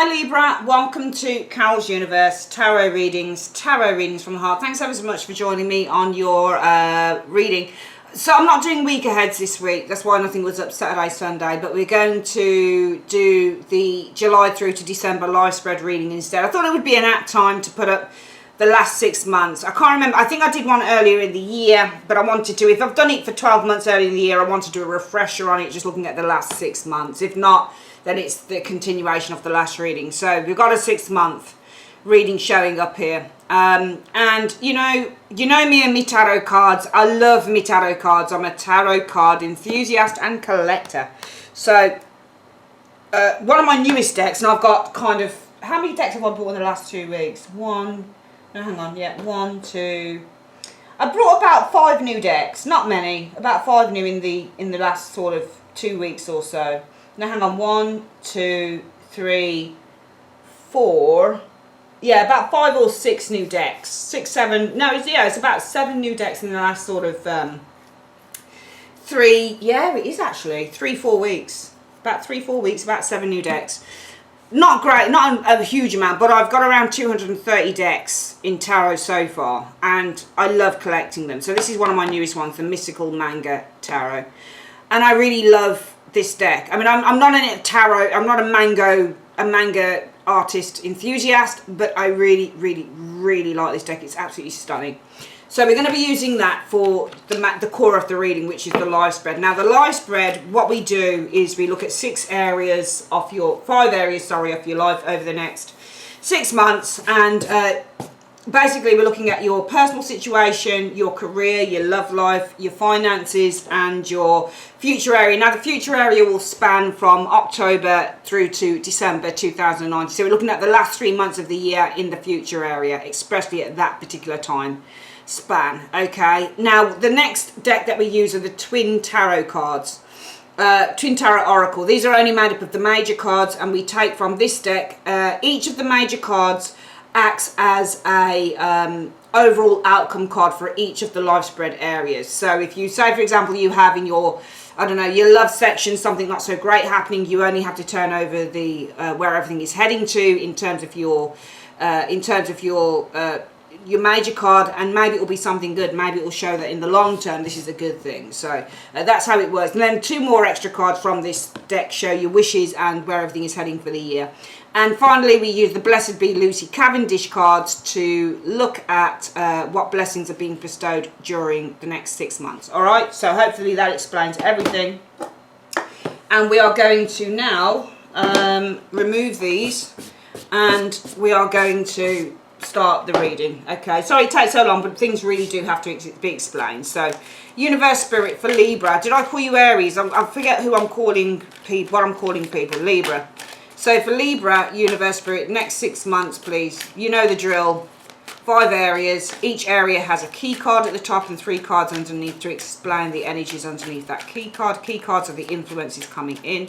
Hi Libra, welcome to Carol's Universe, tarot readings from the heart. Thanks ever so much for joining me on your reading. So I'm not doing week aheads this week, that's why nothing was up Saturday, Sunday, but we're going to do the July through to December live spread reading instead. I thought it would be an apt time to put up the last 6 months. I can't remember, I think I did one earlier in the year, but I wanted to, if I've done it for 12 months earlier in the year, I want to do a refresher on it, just looking at the last 6 months. If not, then it's the continuation of the last reading. So we've got a 6-month reading showing up here. And you know me and me tarot cards. I love me tarot cards. I'm a tarot card enthusiast and collector. So one of my newest decks, and I've got kind of, how many decks have I bought in the last 2 weeks? One, two. I brought about 5 new decks, not many, about 5 new in the last sort of 2 weeks or so. Now hang on, 1, 2, 3, 4. Yeah, about 5 or 6 new decks. 6, 7. No, it's about 7 new decks in the last sort of 3. Yeah, it is actually 3, 4 weeks. About 3, 4 weeks. About 7 new decks. Not great, not a huge amount, but I've got around 230 decks in tarot so far, and I love collecting them. So this is one of my newest ones, the Mystical Manga Tarot, and I really love this deck. I mean, I'm not a tarot, I'm not a manga artist enthusiast, but I really like this deck. It's absolutely stunning. So we're going to be using that for the core of the reading, which is the live spread. Now the live spread, what we do is we look at 5 areas of your life over the next 6 months, and basically we're looking at your personal situation, your career, your love life, your finances, and your future area. Now the future area will span from October through to December 2019. So we're looking at the last 3 months of the year in the future area, especially at that particular time span. Okay, now the next deck that we use are the Twin Tarot cards. Twin Tarot Oracle. These are only made up of the major cards, and we take from this deck. Each of the major cards acts as a overall outcome card for each of the live spread areas. So if you say, for example, you have in your, I don't know, your love section something not so great happening, you only have to turn over the where everything is heading to in terms of your your major card, and maybe it will be something good. Maybe it will show that in the long term this is a good thing. So that's how it works. And then 2 more extra cards from this deck show your wishes and where everything is heading for the year. And finally we use the Blessed Be Lucy Cavendish cards to look at what blessings are being bestowed during the next 6 months. Alright, so hopefully that explains everything. And we are going to now remove these, and we are going to start the reading. Okay, sorry it takes so long, but things really do have to be explained. So Universe Spirit for Libra. Did I call you Aries? I forget who I'm calling people, what I'm calling people. Libra. So for Libra, Universe Spirit, next 6 months, please. You know the drill. 5 areas. Each area has a key card at the top and 3 cards underneath to explain the energies underneath that key card. Key cards are the influences coming in.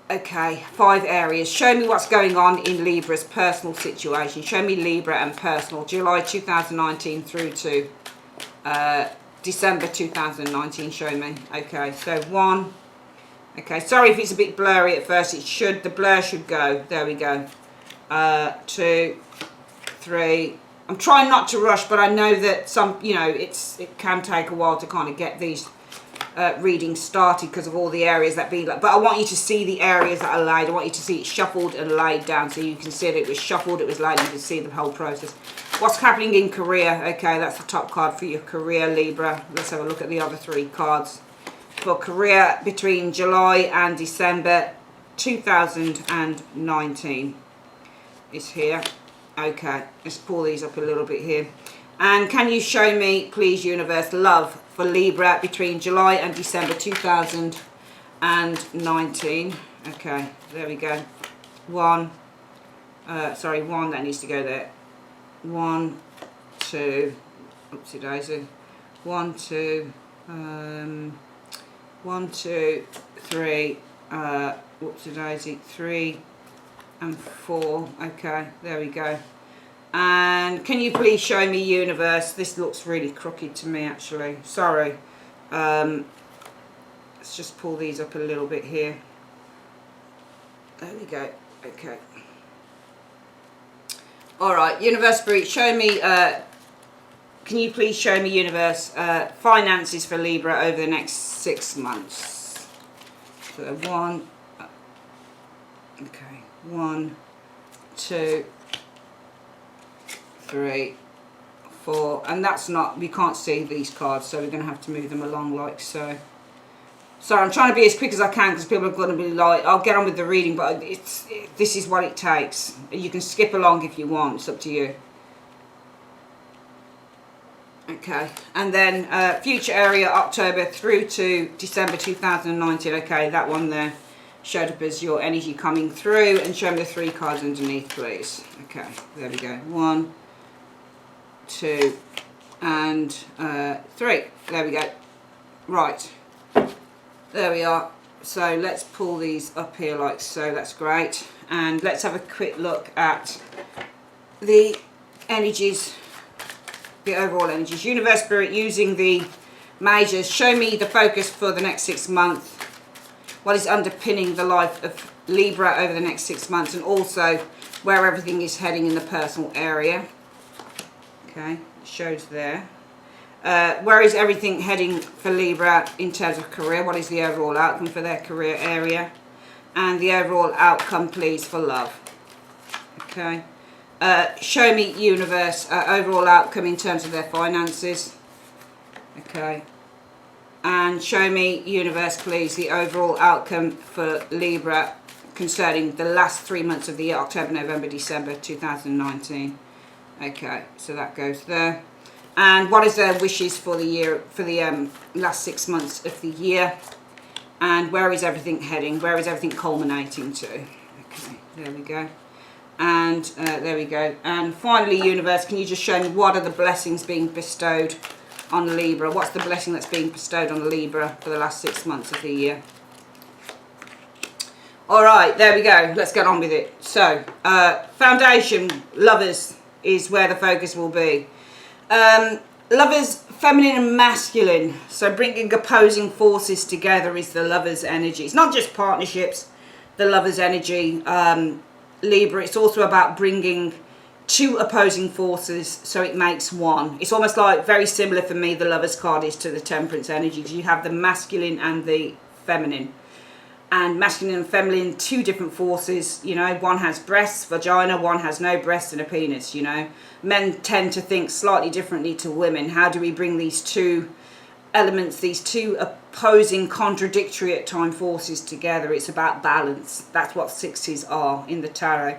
Okay, 5 areas. Show me what's going on in Libra's personal situation. Show me Libra and personal. July 2019 through to December 2019. Show me. Okay, so 1. Okay, sorry if it's a bit blurry at first. The blur should go. There we go. 2, 3. I'm trying not to rush, but I know that it can take a while to kind of get these reading started because of all the areas that be like, but I want you to see the areas that are laid. I want you to see it shuffled and laid down, so you can see that it was shuffled, it was laid, you can see the whole process. What's happening in career? Okay, that's the top card for your career, Libra. Let's have a look at the other 3 cards for career between July and December 2019 is here. Okay, let's pull these up a little bit here. And can you show me, please, Universe, love for Libra between July and December 2019. Okay, there we go. 1. Sorry, 1, that needs to go there. 1, 2. Oopsie daisy. 1, 2. 1, 2, 3. Whoopsie daisy. 3 and 4. Okay, there we go. And can you please show me Universe? This looks really crooked to me actually. Sorry. Let's just pull these up a little bit here. There we go. Okay. Alright, Universe Spirit, show me, can you please show me, Universe, finances for Libra over the next 6 months? So 1, okay, 1, 2, 3, 4, and that's not, we can't see these cards, so we're going to have to move them along like so. So I'm trying to be as quick as I can because people are going to be like, I'll get on with the reading, but this is what it takes. You can skip along if you want, it's up to you. Okay, and then future area October through to December 2019. Okay, that one there showed up as your energy coming through, and show me the 3 cards underneath, please. Okay, there we go. 1, 2, and 3. There we go. Right. There we are. So let's pull these up here like so. That's great. And let's have a quick look at the energies, the overall energies. Universe Spirit, using the majors, show me the focus for the next 6 months. What is underpinning the life of Libra over the next 6 months, and also where everything is heading in the personal area. Okay, it shows there. Where is everything heading for Libra in terms of career? What is the overall outcome for their career area? And the overall outcome, please, for love. Okay. Show me, Universe, overall outcome in terms of their finances. Okay. And show me, Universe, please, the overall outcome for Libra concerning the last 3 months of the year, October, November, December 2019. Okay, so that goes there. And what is their wishes for the year, for the last 6 months of the year? And where is everything heading? Where is everything culminating to? Okay, there we go. And there we go. And finally, Universe, can you just show me what are the blessings being bestowed on Libra? What's the blessing that's being bestowed on Libra for the last 6 months of the year? All right, there we go. Let's get on with it. So, foundation, lovers, is where the focus will be. Lovers, feminine and masculine, so bringing opposing forces together is the lovers energy. It's not just partnerships, the lovers energy, Libra. It's also about bringing 2 opposing forces so it makes one. It's almost like, very similar for me, the lovers card is to the temperance energy. You have the masculine and the feminine. And masculine and feminine, 2 different forces, you know. One has breasts, vagina, one has no breasts and a penis, you know. Men tend to think slightly differently to women. How do we bring these 2 elements, these 2 opposing, contradictory at times forces together? It's about balance. That's what 6s are in the tarot.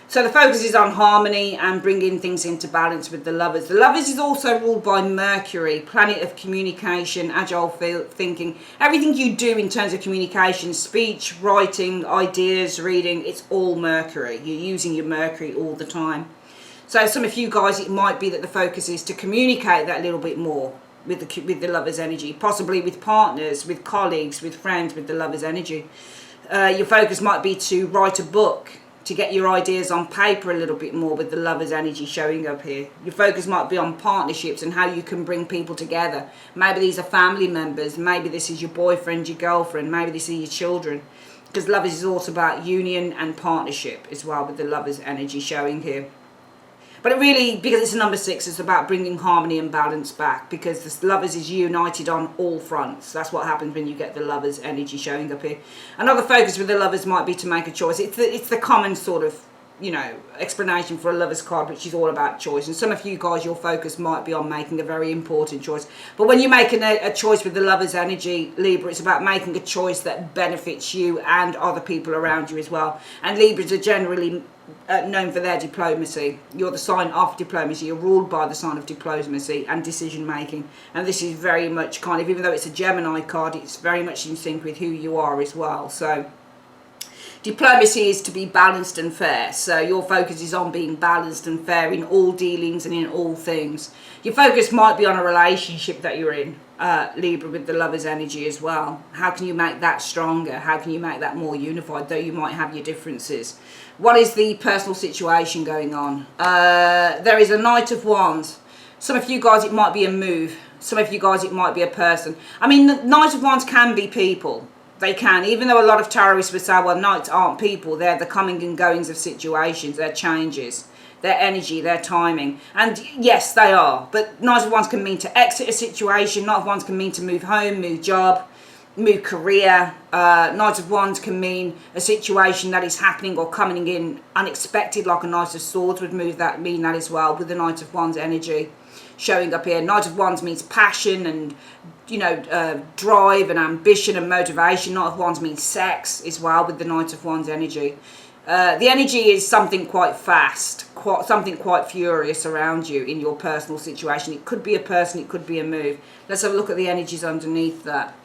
So the focus is on harmony and bringing things into balance with the lovers. The lovers is also ruled by Mercury, planet of communication, agile thinking. Everything you do in terms of communication, speech, writing, ideas, reading, it's all Mercury. You're using your Mercury all the time. So some of you guys, it might be that the focus is to communicate that a little bit more with the lovers energy, possibly with partners, with colleagues, with friends, with the lovers energy. Your focus might be to write a book, to get your ideas on paper a little bit more with the lovers energy showing up here. Your focus might be on partnerships and how you can bring people together. Maybe these are family members, maybe this is your boyfriend, your girlfriend, maybe this is your children. Because lovers is also about union and partnership as well, with the lovers energy showing here. But it really, because it's a number 6, it's about bringing harmony and balance back, because the lovers is united on all fronts. That's what happens when you get the lovers energy showing up here. Another focus with the lovers might be to make a choice. It's the common sort of, you know, explanation for a lover's card, which is all about choice. And some of you guys, your focus might be on making a very important choice. But when you're making a choice with the lover's energy, Libra, it's about making a choice that benefits you and other people around you as well. And Libras are generally known for their diplomacy. You're the sign of diplomacy. You're ruled by the sign of diplomacy and decision making. And this is very much kind of, even though it's a Gemini card, it's very much in sync with who you are as well. So diplomacy is to be balanced and fair. So your focus is on being balanced and fair in all dealings and in all things. Your focus might be on a relationship that you're in, Libra, with the lover's energy as well. How can you make that stronger? How can you make that more unified, though you might have your differences? What is the personal situation going on? There is a Knight of Wands. Some of you guys, it might be a move. Some of you guys, it might be a person. I mean, the Knight of Wands can be people. They can, even though a lot of tarotists would say, well, knights aren't people, they're the coming and goings of situations, they're changes, their energy, their timing. And yes, they are, but Knight of Wands can mean to exit a situation, Knight of Wands can mean to move home, move job, move career. Knight of Wands can mean a situation that is happening or coming in unexpected, like a Knight of Swords would mean that as well, with the Knight of Wands energy showing up here. Knight of Wands means passion and, you know, drive and ambition and motivation. Knight of Wands means sex as well, with the Knight of Wands energy. The energy is something quite fast, something quite furious around you in your personal situation. It could be a person, it could be a move. Let's have a look at the energies underneath that.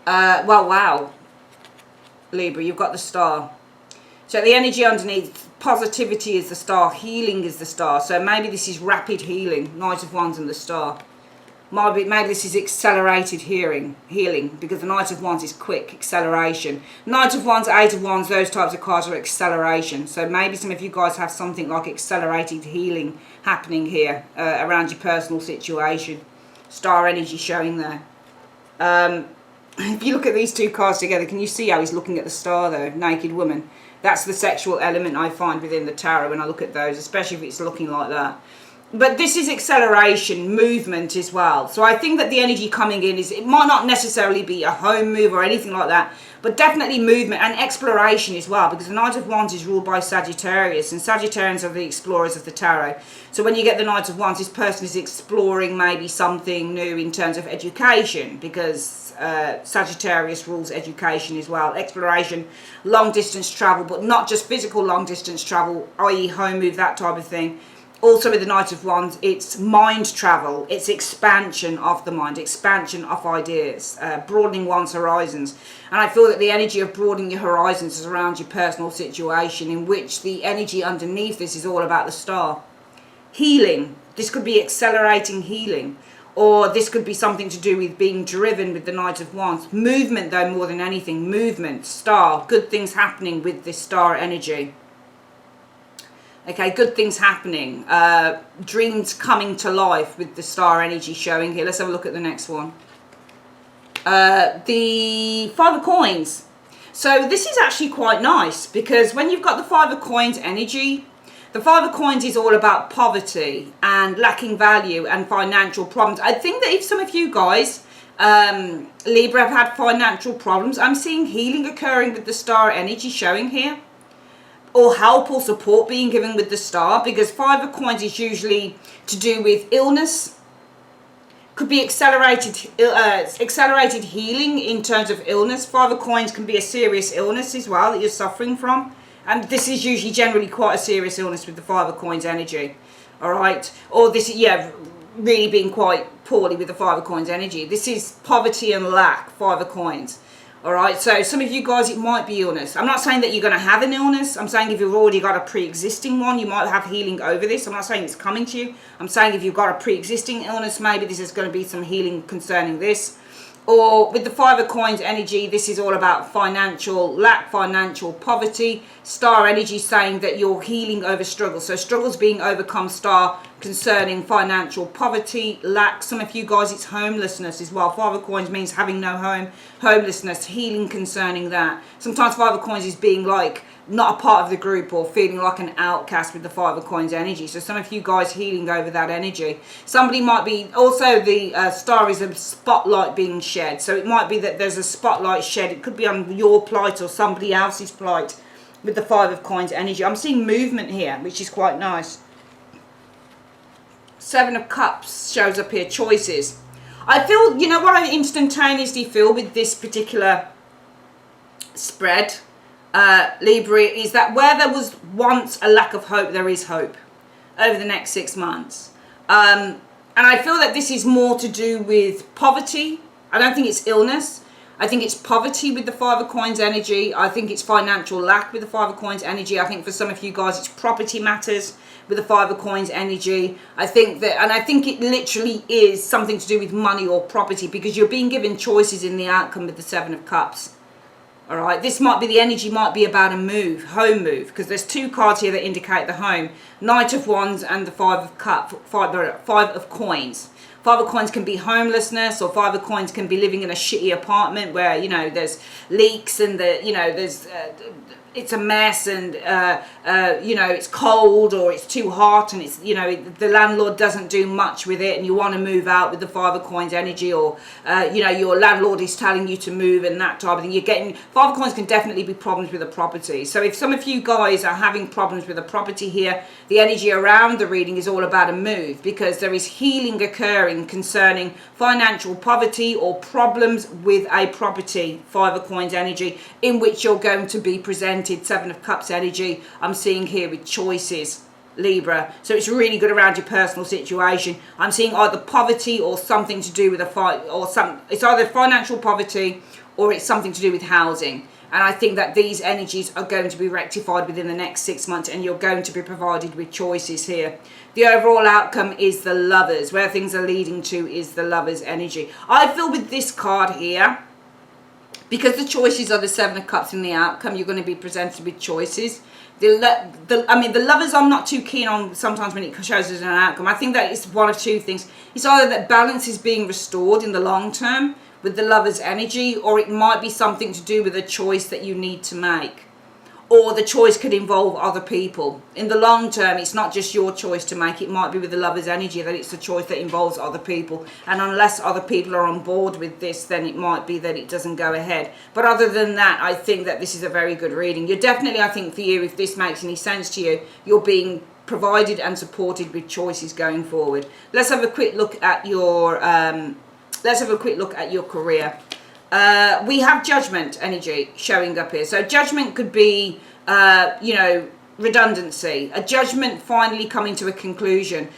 Well, wow, Libra, you've got the Star. So the energy underneath, positivity is the Star, healing is the Star. So maybe this is rapid healing, Knight of Wands and the Star. Maybe this is accelerated healing, because the Knight of Wands is quick, acceleration. Knight of Wands, Eight of Wands, those types of cards are acceleration. So maybe some of you guys have something like accelerated healing happening here around your personal situation. Star energy showing there. If you look at these two cards together, can you see how he's looking at the Star though? Naked woman. That's the sexual element I find within the tarot when I look at those, especially if it's looking like that. But this is acceleration, movement as well. So I think that the energy coming in is, it might not necessarily be a home move or anything like that, but definitely movement and exploration as well, because the Knight of Wands is ruled by Sagittarius, and Sagittarians are the explorers of the tarot. So when you get the Knight of Wands, this person is exploring maybe something new in terms of education, because Sagittarius rules education as well. Exploration, long distance travel, but not just physical long distance travel, i.e. home move, that type of thing. Also with the Knight of Wands, it's mind travel, it's expansion of the mind, expansion of ideas, broadening one's horizons. And I feel that the energy of broadening your horizons is around your personal situation, in which the energy underneath this is all about the Star. Healing, this could be accelerating healing, or this could be something to do with being driven with the Knight of Wands. Movement though, more than anything, movement, Star, good things happening with this Star energy. Okay, good things happening, dreams coming to life with the Star energy showing here. Let's have a look at the next one. The Five of Coins. So this is actually quite nice, because when you've got the Five of Coins energy, the Five of Coins is all about poverty and lacking value and financial problems. I think that if some of you guys, Libra, have had financial problems, I'm seeing healing occurring with the Star energy showing here, or help or support being given with the Star, because Five of Coins is usually to do with illness. Could be accelerated healing in terms of illness. Five of Coins can be a serious illness as well that you're suffering from, and this is usually generally quite a serious illness with the Five of Coins energy. All right, or this, yeah, really being quite poorly with the Five of Coins energy. This is poverty and lack, Five of Coins. All right, so some of you guys, it might be illness. I'm not saying that you're going to have an illness. I'm saying if you've already got a pre-existing one, you might have healing over this. I'm not saying it's coming to you. I'm saying if you've got a pre-existing illness, maybe this is going to be some healing concerning this. Or with the Five of Coins energy, this is all about financial lack, financial poverty. Star energy saying that you're healing over struggles. So struggles being overcome, Star, concerning financial poverty, lack. Some of you guys, it's homelessness as well. Five of Coins means having no home, homelessness, healing concerning that. Sometimes Five of Coins is being like not a part of the group or feeling like an outcast with the Five of Coins energy. So some of you guys healing over that energy. Somebody might be, also the Star is a spotlight being shed. So it might be that there's a spotlight shed. It could be on your plight or somebody else's plight with the Five of Coins energy. I'm seeing movement here, which is quite nice. Seven of Cups shows up here, choices. I feel, you know what I instantaneously feel with this particular spread, Libra, is that where there was once a lack of hope, there is hope over the next 6 months. And I feel that this is more to do with poverty. I don't think it's illness. I think it's poverty with the Five of Coins energy. I think it's financial lack with the Five of Coins energy. I think for some of you guys, it's property matters with the Five of Coins energy. I think that, and I think it literally is something to do with money or property, because you're being given choices in the outcome with the Seven of Cups. All right, this might be, the energy might be about a move, home move, because there's two cards here that indicate the home. Knight of Wands and the Five of Coins. Five of Coins can be homelessness, or Five of Coins can be living in a shitty apartment where, you know, there's leaks and there's it's a mess, and you know, it's cold or it's too hot, and it's, you know, the landlord doesn't do much with it, and you want to move out with the Five of Coins energy, or you know, your landlord is telling you to move and that type of thing. You're getting, Five of Coins can definitely be problems with a property. So if some of you guys are having problems with a property here, the energy around the reading is all about a move, because there is healing occurring concerning financial poverty or problems with a property. Five of Coins energy, in which you're going to be presented. Seven of Cups energy I'm seeing here with choices, Libra. So it's really good around your personal situation. I'm seeing either poverty or something to do with it's either financial poverty or it's something to do with housing. And I think that these energies are going to be rectified within the next 6 months, and you're going to be provided with choices here. The overall outcome is the Lovers. Where things are leading to is the Lovers energy. I feel with this card here, because the choices are the Seven of Cups in the outcome, you're going to be presented with choices. I mean, the Lovers I'm not too keen on sometimes when it shows as an outcome. I think that it's one of two things. It's either that balance is being restored in the long term with the Lovers energy, or it might be something to do with a choice that you need to make. Or the choice could involve other people. In the long term, it's not just your choice to make. It might be with the Lovers energy that it's a choice that involves other people. And unless other people are on board with this, then it might be that it doesn't go ahead. But other than that, I think that this is a very good reading. You're definitely, I think for you, if this makes any sense to you, you're being provided and supported with choices going forward. Let's have a quick look at your career. We have Judgment energy showing up here. So Judgment could be, you know, redundancy. A judgment finally coming to a conclusion.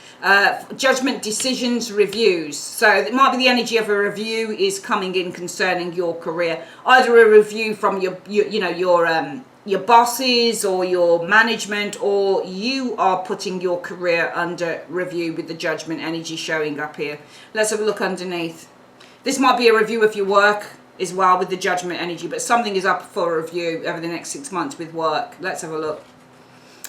Judgment, decisions, reviews. So it might be the energy of a review is coming in concerning your career. Either a review from your bosses or your management, or you are putting your career under review with the Judgment energy showing up here. Let's have a look underneath. This might be a review of your work as well with the Judgment energy, but something is up for review over the next 6 months with work. Let's have a look.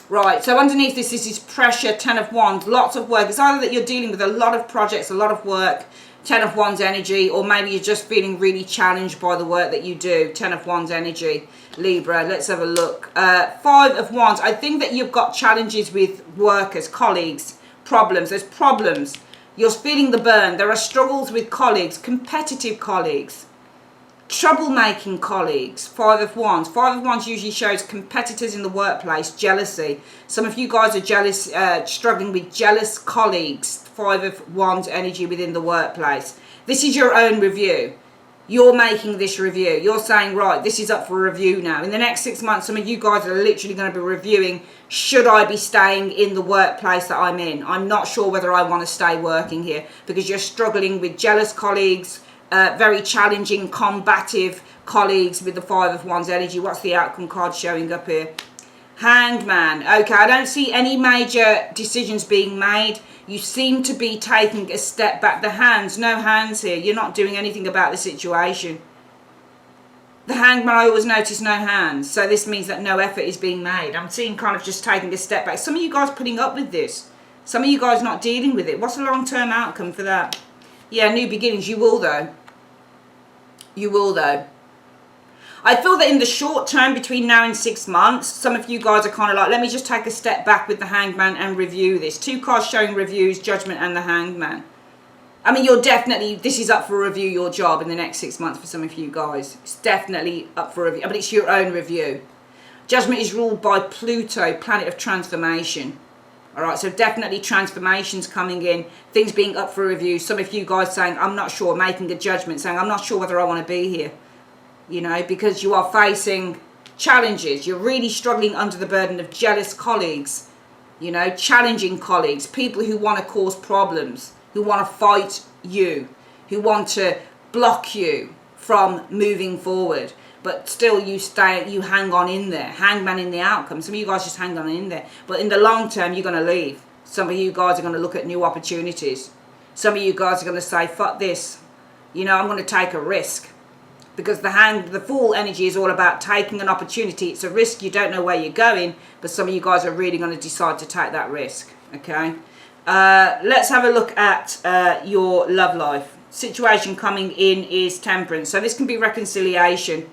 Right, so underneath this is pressure, Ten of Wands, lots of work. It's either that you're dealing with a lot of projects, a lot of work, Ten of Wands energy, or maybe you're just feeling really challenged by the work that you do, Ten of Wands energy, Libra. Let's have a look. Five of Wands, I think that you've got challenges with workers, colleagues, problems. There's problems. You're feeling the burn. There are struggles with colleagues, competitive colleagues, troublemaking colleagues. Five of Wands. Five of Wands usually shows competitors in the workplace, jealousy. Some of you guys are jealous, struggling with jealous colleagues. Five of Wands energy within the workplace. This is your own review. You're making this review. You're saying, right, this is up for review now. In the next 6 months, some of you guys are literally going to be reviewing, should I be staying in the workplace that I'm in? I'm not sure whether I want to stay working here, because you're struggling with jealous colleagues, very challenging, combative colleagues with the Five of Wands energy. What's the outcome card showing up here? Hanged Man. Okay, I don't see any major decisions being made. You seem to be taking a step back. The hands, no hands here. You're not doing anything about the situation. The Hanged Man, I always notice no hands. So this means that no effort is being made. I'm seeing kind of just taking a step back. Some of you guys putting up with this. Some of you guys not dealing with it. What's the long-term outcome for that? Yeah, new beginnings. You will though. You will though. I feel that in the short term, between now and 6 months, some of you guys are kind of like, let me just take a step back with the Hanged Man and review this. Two cards showing reviews, Judgment and the Hanged Man. I mean, you're definitely, this is up for review, your job in the next 6 months for some of you guys. It's definitely up for review, but it's your own review. Judgment is ruled by Pluto, planet of transformation. All right, so definitely transformations coming in, things being up for review. Some of you guys saying, I'm not sure, making a judgment, saying, I'm not sure whether I want to be here. You know, because you are facing challenges. You're really struggling under the burden of jealous colleagues, you know, challenging colleagues, people who want to cause problems, who want to fight you, who want to block you from moving forward. But still you hang on in there. Hanged Man in the outcome. Some of you guys just hang on in there. But in the long term, you're going to leave. Some of you guys are going to look at new opportunities. Some of you guys are going to say, fuck this. You know, I'm going to take a risk. Because the Fool energy is all about taking an opportunity. It's a risk. You don't know where you're going. But some of you guys are really going to decide to take that risk. Okay. Let's have a look at your love life. Situation coming in is Temperance. So this can be reconciliation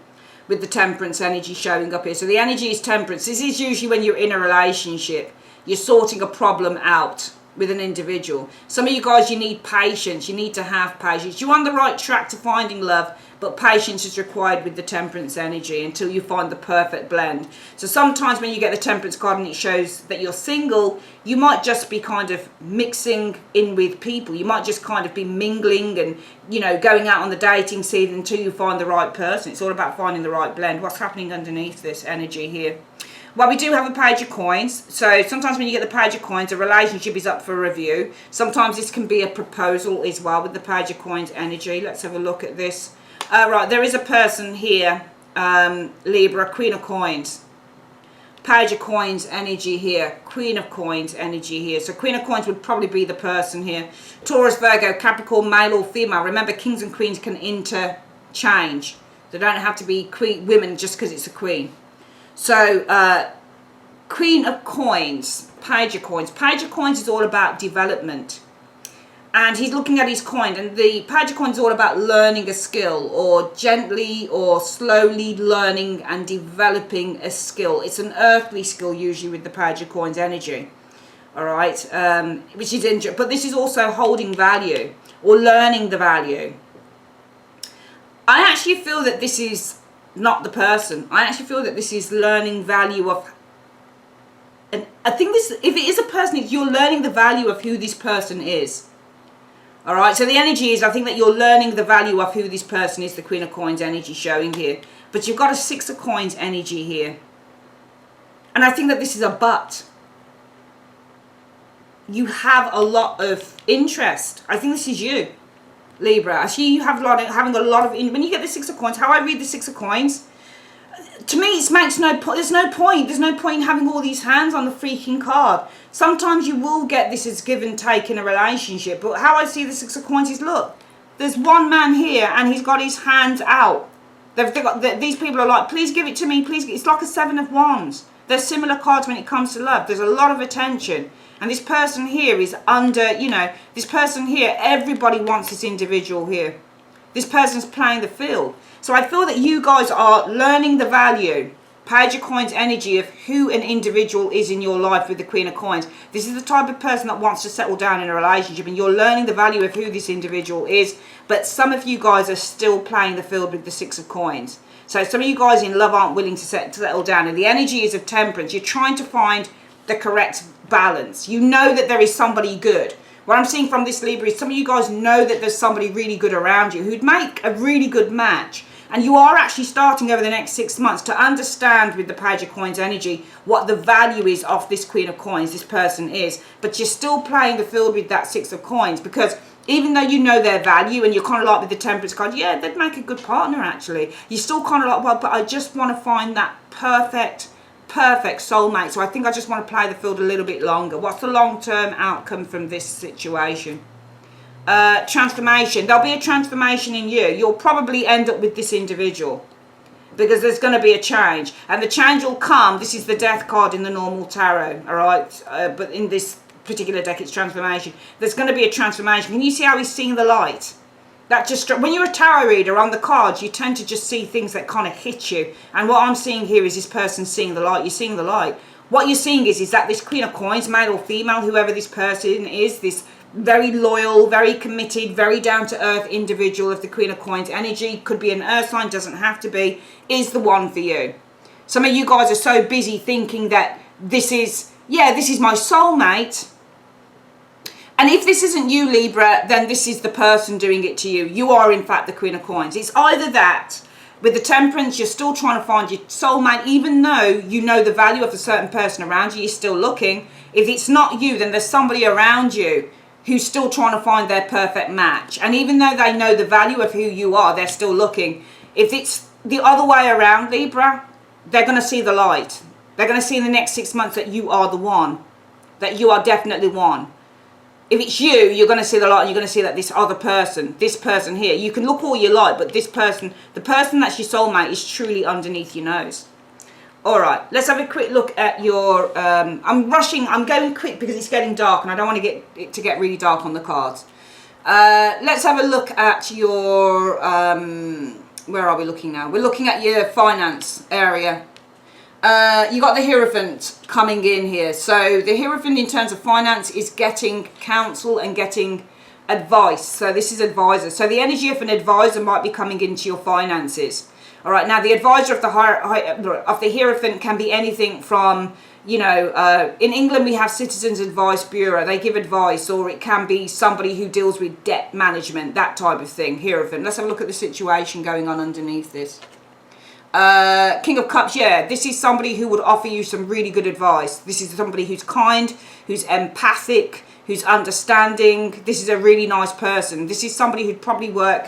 with the Temperance energy showing up here. So the energy is Temperance. This is usually when you're in a relationship. You're sorting a problem out with an individual. Some of you guys, you need patience. You need to have patience. You're on the right track to finding love, but patience is required with the Temperance energy until you find the perfect blend. So sometimes when you get the Temperance card and it shows that you're single, you might just be kind of mixing in with people. You might just kind of be mingling and, you know, going out on the dating scene until you find the right person. It's all about finding the right blend. What's happening underneath this energy here? Well, we do have a Page of Coins. So sometimes when you get the Page of Coins, a relationship is up for review. Sometimes this can be a proposal as well with the Page of Coins energy. Let's have a look at this. Right, there is a person here, Libra, Queen of Coins. Page of Coins energy here. Queen of Coins energy here. So Queen of Coins would probably be the person here. Taurus, Virgo, Capricorn, male or female. Remember, kings and queens can interchange. They don't have to be women just because it's a queen. So, Queen of Coins, Page of Coins. Page of Coins is all about development. And he's looking at his coin. And the Page of Coins is all about learning a skill, or gently or slowly learning and developing a skill. It's an earthly skill usually with the Page of Coins energy. Alright, which is interesting. But this is also holding value or learning the value. I actually feel that this is not the person. I actually feel that this is learning value of, and I think this, if it is a person, you're learning the value of who this person is. All right, so the energy is, I think that you're learning the value of who this person is, the Queen of Coins energy showing here. But you've got a Six of Coins energy here. And I think that this is a but. You have a lot of interest. I think this is you, Libra. I see you have having a lot of, when you get the Six of Coins, how I read the Six of Coins, to me it makes no point. There's no point in having all these hands on the freaking card. Sometimes you will get this as give and take in a relationship, but how I see the Six of Coins is, look, there's one man here and he's got his hands out. These people are like, please give it to me, please. It's like a Seven of Wands. There's similar cards when it comes to love. There's a lot of attention. And this person here is under, you know, this person here, everybody wants this individual here. This person's playing the field. So I feel that you guys are learning the value, Page of Coins energy, of who an individual is in your life with the Queen of Coins. This is the type of person that wants to settle down in a relationship, and you're learning the value of who this individual is. But some of you guys are still playing the field with the Six of Coins. So some of you guys in love aren't willing to settle down. And the energy is of Temperance. You're trying to find the correct balance. You know that there is somebody good. What I'm seeing from this Libra is some of you guys know that there's somebody really good around you who'd make a really good match. And you are actually starting over the next 6 months to understand with the Page of Coins energy what the value is of this Queen of Coins, this person is. But you're still playing the field with that Six of Coins, because even though you know their value and you're kind of like with the Temperance card, yeah, they'd make a good partner actually. You're still kind of like, well, but I just want to find that perfect soulmate. So I think I just want to play the field a little bit longer. What's the long-term outcome from this situation? Transformation. There'll be a transformation in you. You'll probably end up with this individual because there's going to be a change, and the change will come. This is the Death card in the normal tarot, all right, but in this particular deck it's transformation. There's going to be a transformation. Can you see how he's seeing the light? That just, when you're a tarot reader on the cards, you tend to just see things that kind of hit you, and what I'm seeing here is this person seeing the light. You're seeing the light. What you're seeing is that this Queen of Coins, male or female, whoever this person is, this very loyal, very committed, very down-to-earth individual of the Queen of Coins energy, could be an earth sign, doesn't have to be, is the one for you. Some of you guys are so busy thinking that this is my soulmate. And if this isn't you, Libra, then this is the person doing it to you. You are, in fact, the Queen of Coins. It's either that. With the Temperance, you're still trying to find your soulmate, even though you know the value of a certain person around you, you're still looking. If it's not you, then there's somebody around you who's still trying to find their perfect match. And even though they know the value of who you are, they're still looking. If it's the other way around, Libra, they're going to see the light. They're going to see in the next 6 months that you are the one, that you are definitely one. If it's you, you're going to see the light, and you're going to see that this other person, this person here, you can look all you like, but this person, the person that's your soulmate, is truly underneath your nose. All right, let's have a quick look at your, I'm going quick because it's getting dark and I don't want to get it to get really dark on the cards. Let's have a look at your, where are we looking now? We're looking at your finance area. You got the Hierophant coming in here. So the Hierophant in terms of finance is getting counsel and getting advice. So this is advisor. So the energy of an advisor might be coming into your finances. All right, now the advisor of the Hierophant can be anything from, you know, in England we have Citizens Advice Bureau, they give advice, or it can be somebody who deals with debt management, that type of thing, Hierophant. Let's have a look at the situation going on underneath this. King of Cups, yeah, this is somebody who would offer you some really good advice. This is somebody who's kind, who's empathic, who's understanding. This is a really nice person. This is somebody who'd probably work,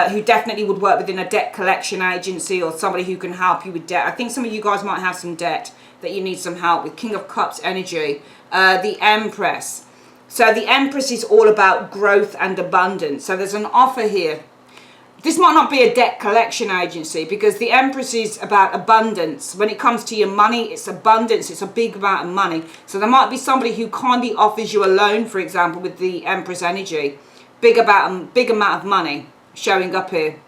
who definitely would work within a debt collection agency, or somebody who can help you with debt. I think some of you guys might have some debt that you need some help with. King of Cups energy. The Empress. So the Empress is all about growth and abundance. So there's an offer here. This might not be a debt collection agency because the Empress is about abundance. When it comes to your money, it's abundance. It's a big amount of money. So there might be somebody who kindly offers you a loan, for example, with the Empress energy. Big amount of money showing up here.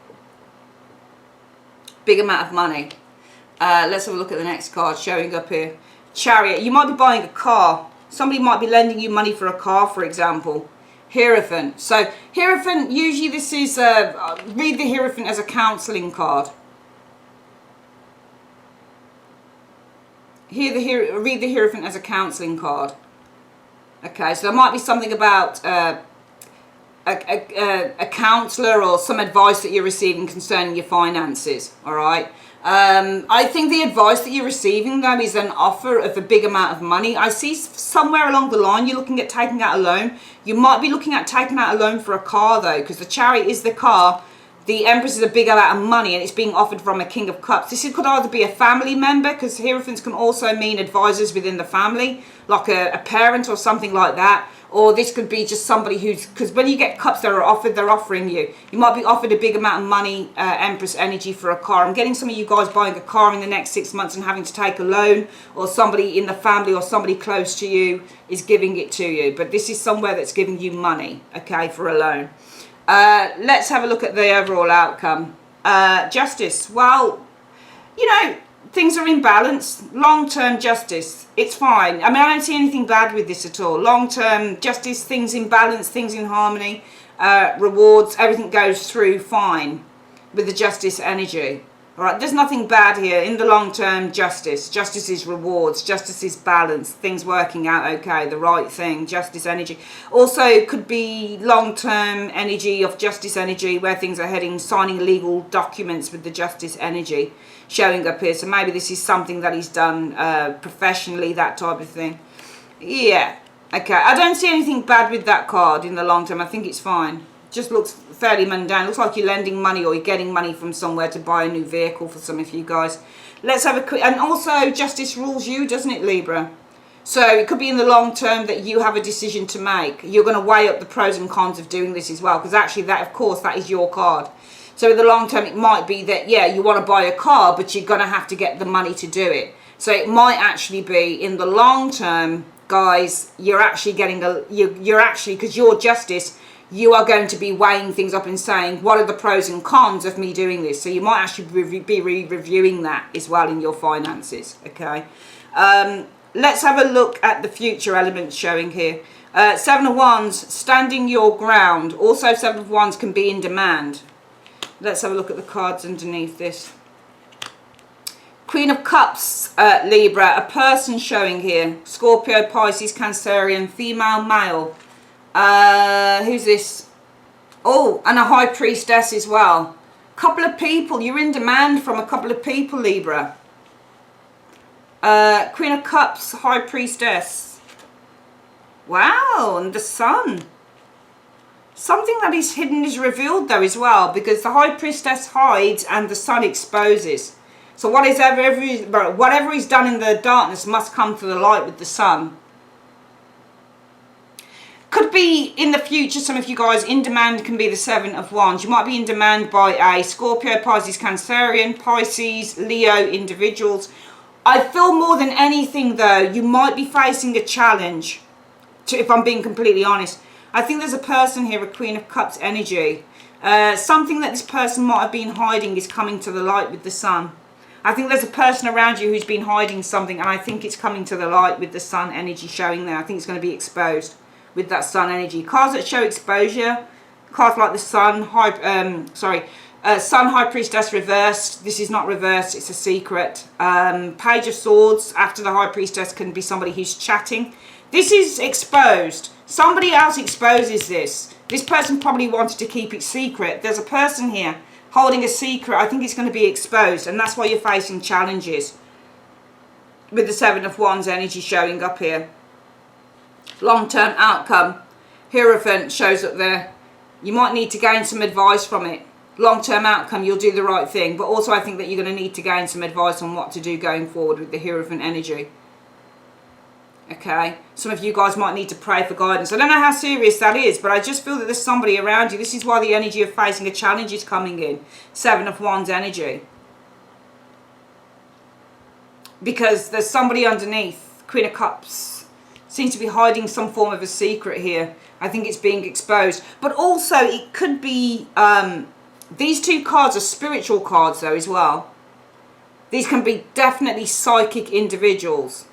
Big amount of money. Let's have a look at the next card showing up here. Chariot. You might be buying a car. Somebody might be lending you money for a car, for example. Hierophant. So Hierophant, usually this is, read the Hierophant as a counselling card. Read the Hierophant as a counselling card. Okay, so there might be something about a counsellor or some advice that you're receiving concerning your finances, all right? I think the advice that you're receiving, though, is an offer of a big amount of money. I see somewhere along the line you're looking at taking out a loan. You might be looking at taking out a loan for a car, though, because the Chariot is the car. The Empress is a big amount of money, and it's being offered from a King of Cups. This could either be a family member, because Hierophants can also mean advisors within the family, like a parent or something like that. Or this could be just somebody who's, because when you get cups that are offered, they're offering you. You might be offered a big amount of money, Empress energy, for a car. I'm getting some of you guys buying a car in the next 6 months and having to take a loan, or somebody in the family or somebody close to you is giving it to you. But this is somewhere that's giving you money, okay, for a loan. Let's have a look at the overall outcome. Justice. Well, you know, things are in balance. Long-term justice, it's fine. I mean, I don't see anything bad with this at all. Long-term justice, things in balance, things in harmony, rewards, everything goes through fine with the justice energy. All right, there's nothing bad here in the long-term justice. Justice is rewards, justice is balance, things working out okay, the right thing, justice energy. Also, could be long-term energy of justice energy where things are heading, signing legal documents with the justice energy showing up here. So maybe this is something that he's done professionally, that type of thing. Yeah, okay. I don't see anything bad with that card in the long term. I think it's fine. Just looks fairly mundane. Looks like you're lending money or you're getting money from somewhere to buy a new vehicle for some of you guys. Let's have a quick, and also justice rules you, doesn't it, Libra? So it could be in the long term that you have a decision to make. You're going to weigh up the pros and cons of doing this as well, because actually that, of course, that is your card. So in the long term, it might be that, yeah, you want to buy a car, but you're going to have to get the money to do it. So it might actually be in the long term, guys, you're actually getting you're actually, because you're justice, you are going to be weighing things up and saying, what are the pros and cons of me doing this? So you might actually be reviewing that as well in your finances, okay? Let's have a look at the future elements showing here. Seven of Wands, standing your ground. Also, Seven of Wands can be in demand. Let's have a look at the cards underneath this. Queen of Cups, Libra, a person showing here. Scorpio, Pisces, Cancerian, female, male. Who's this? Oh, and a High Priestess as well. Couple of people. You're in demand from a couple of people, Libra. Queen of Cups, High Priestess. Wow, and the Sun. Something that is hidden is revealed though as well, because the High Priestess hides and the Sun exposes. So whatever is done in the darkness must come to the light with the Sun. Could be in the future, some of you guys, in demand can be the Seven of Wands. You might be in demand by a Scorpio, Pisces, Cancerian, Pisces, Leo individuals, I feel more than anything though, you might be facing a challenge, if I'm being completely honest. I think there's a person here, a Queen of Cups energy. Something that this person might have been hiding is coming to the light with the Sun. I think there's a person around you who's been hiding something, and I think it's coming to the light with the Sun energy showing there. I think it's going to be exposed with that Sun energy. Cards that show exposure, cards like the Sun, Sun, High Priestess reversed. This is not reversed, it's a secret. Page of Swords after the High Priestess can be somebody who's chatting. This is exposed. Somebody else exposes this. This person probably wanted to keep it secret. There's a person here holding a secret. I think it's going to be exposed, and that's why you're facing challenges with the Seven of Wands energy showing up here. Long-term outcome. Hierophant shows up there. You might need to gain some advice from it. Long-term outcome, you'll do the right thing, but also I think that you're going to need to gain some advice on what to do going forward with the Hierophant energy. Okay, some of you guys might need to pray for guidance. I don't know how serious that is, but I just feel that there's somebody around you. This is why the energy of facing a challenge is coming in. Seven of Wands energy. Because there's somebody underneath. Queen of Cups seems to be hiding some form of a secret here. I think it's being exposed. But also it could be, these two cards are spiritual cards though as well. These can be definitely psychic individuals.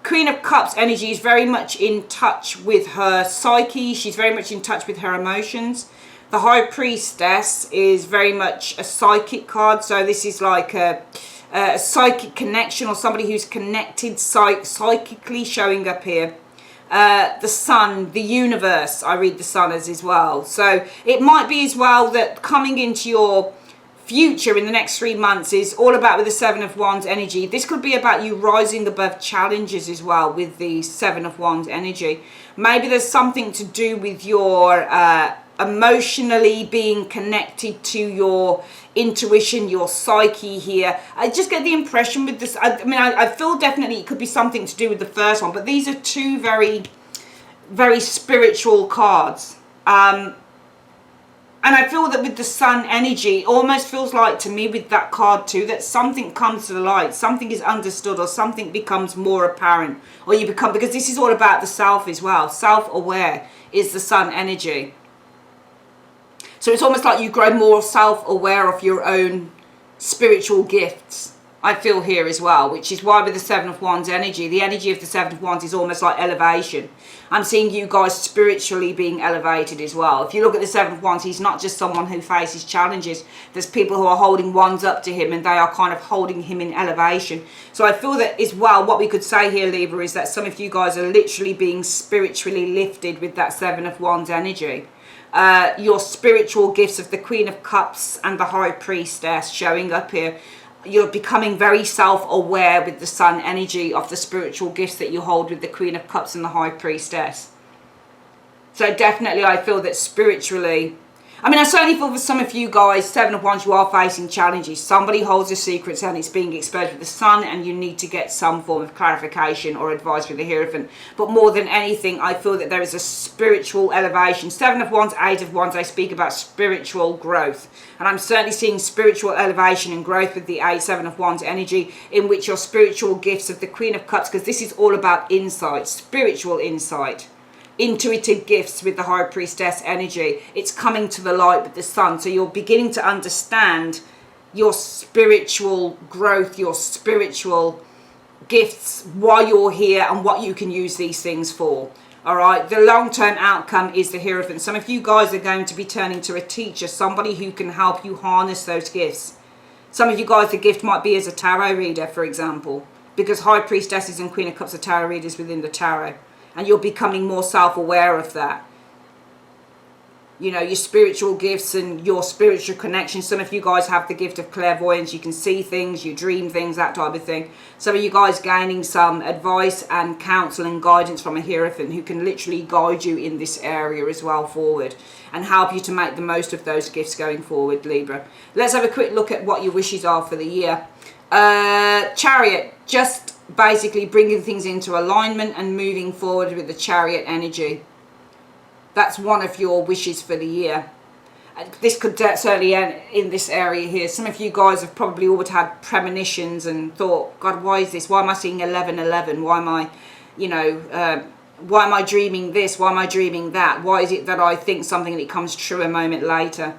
Queen of Cups energy is very much in touch with her psyche. She's very much in touch with her emotions. The High Priestess is very much a psychic card. So this is like a psychic connection, or somebody who's connected psychically showing up here. The Sun, the universe, I read the Sun as well. So it might be as well that coming into your future in the next 3 months is all about with the Seven of Wands energy. This could be about you rising above challenges as well with the Seven of Wands energy. Maybe there's something to do with your emotionally being connected to your intuition, your psyche here. I just get the impression with this, I feel definitely it could be something to do with the first one, but these are two very, very spiritual cards. And I feel that with the Sun energy, it almost feels like to me with that card too, that something comes to the light, something is understood, or something becomes more apparent, or you become, because this is all about the self as well. Self-aware is the Sun energy. So it's almost like you grow more self-aware of your own spiritual gifts, I feel here as well, which is why with the Seven of Wands energy, the energy of the Seven of Wands is almost like elevation. I'm seeing you guys spiritually being elevated as well. If you look at the Seven of Wands, he's not just someone who faces challenges. There's people who are holding wands up to him, and they are kind of holding him in elevation. So I feel that as well, what we could say here, Libra, is that some of you guys are literally being spiritually lifted with that Seven of Wands energy. Your spiritual gifts of the Queen of Cups and the High Priestess showing up here. You're becoming very self-aware with the Sun energy of the spiritual gifts that you hold with the Queen of Cups and the High Priestess. So definitely I feel that spiritually, I certainly feel for some of you guys, Seven of Wands, you are facing challenges. Somebody holds a secret and it's being exposed with the Sun, and you need to get some form of clarification or advice with the Hierophant. But more than anything, I feel that there is a spiritual elevation. Seven of Wands, Eight of Wands, I speak about spiritual growth. And I'm certainly seeing spiritual elevation and growth with the Seven of Wands energy, in which your spiritual gifts of the Queen of Cups, because this is all about insight, spiritual insight. Intuitive gifts with the High Priestess energy. It's coming to the light with the Sun. So you're beginning to understand your spiritual growth, your spiritual gifts, why you're here and what you can use these things for. All right, the long-term outcome is the Hierophant. Some of you guys are going to be turning to a teacher, somebody who can help you harness those gifts. Some of you guys, the gift might be as a tarot reader, for example, because High Priestesses and Queen of Cups are tarot readers within the tarot. And you're becoming more self-aware of that. You know, your spiritual gifts and your spiritual connection. Some of you guys have the gift of clairvoyance. You can see things, you dream things, that type of thing. Some of you guys gaining some advice and counsel and guidance from a Hierophant who can literally guide you in this area as well forward, and help you to make the most of those gifts going forward, Libra. Let's have a quick look at what your wishes are for the year. Chariot, just basically bringing things into alignment and moving forward with the Chariot energy. That's one of your wishes for the year. this could certainly end in this area here. Some of you guys have probably always had premonitions and thought, God, why is this? Why am I seeing 1111? Why am I, you know, why am I dreaming this? Why am I dreaming that? Why is it that I think something and it comes true a moment later?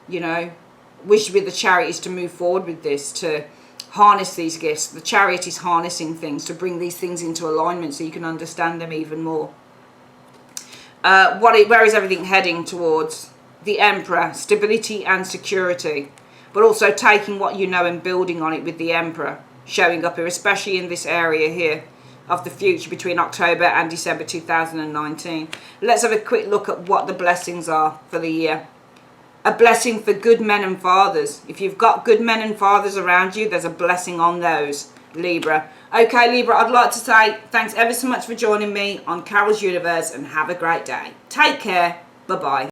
You know, wish with the Chariot is to move forward with this, to harness these gifts. The Chariot is harnessing things to bring these things into alignment so you can understand them even more. Where is everything heading towards? The Emperor, stability and security, but also taking what you know and building on it with the Emperor showing up here, especially in this area here of the future between October and December 2019. Let's have a quick look at what the blessings are for the year. A blessing for good men and fathers. If you've got good men and fathers around you, there's a blessing on those, Libra. Okay, Libra, I'd like to say thanks ever so much for joining me on Carol's Universe and have a great day. Take care. Bye-bye.